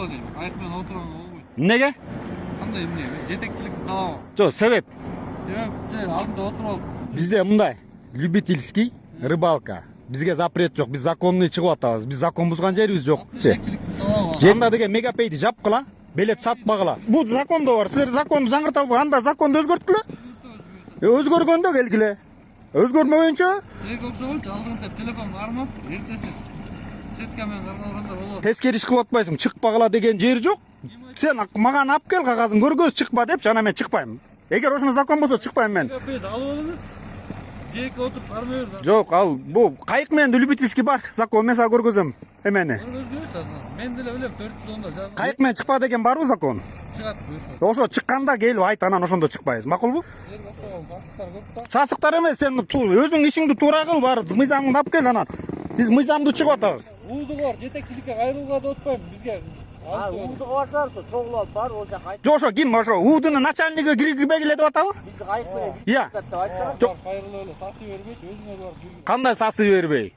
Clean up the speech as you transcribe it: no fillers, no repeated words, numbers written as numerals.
болот эми. Кайык менен отурган болбойт. Неге? Кандай эмне? Жетекчиликти каалабам. Жок, себеп. Себеп алдында отуруп алып. Бизде мындай любительский рыбалка. Бизге запрет жок. Биз законный чыгып атабыз. Биз закон бузган жерибиз жок. Жетекчиликти каалабам. Жenda деген мегапейди жапкыла, билет сатпагыла. Бул закондо бар. Силер законду жаңырта албай, анда законду өзгөрткүлө. Өзгөргөндө келгиле. Өзгөрмөйүнчө Силерге окшогончу алдыңда телефон кармап, эртеси сетка менен кармалганда болот. тескери иш кылып атпайсың. Чыкпагыла деген жер жок. Сен мага алып кел кагазын көргөз, чыкпа деп, жана мен чыкпайм. Эгер ошону закон болсо чыкпайм мен. Мегапейди алып алыңыз. Жеке отуруп кармайбыз. Жок, ал бул кайык менен любительский бар. Закон мен сага көргөзөм. Эмени? Көргөзгүлөчү азыр. Мен деле билем 410-да жазылган. Кайык менен чыкпа деген барбы закон? Чыгат буюрса. Ошо чыкканда келип айт, анан ошондо чыкпайбыз. Макулбу? Силерге окшогон сасыктар көп да. Сасыктар эмес, сен өзүң ишиңди туура кыл, бар мыйзамыңды алып кел анан. Биз мыйзамдуу чыгып атабыз. Уудугар жетекчиликке кайрылууга да отпойм бизге. Ууду кыласыңар ошо чогулуп алып бар ошо кайык. Жок, ошо ким ошо Удунун начальниги киргизбегиле деп атабы? Бизди кайык менен Иә. деп айтсаңар. Жок, кайрылып эле сасы бербейт, өзүңөр барып жүргүз. Кандай сасы бербей?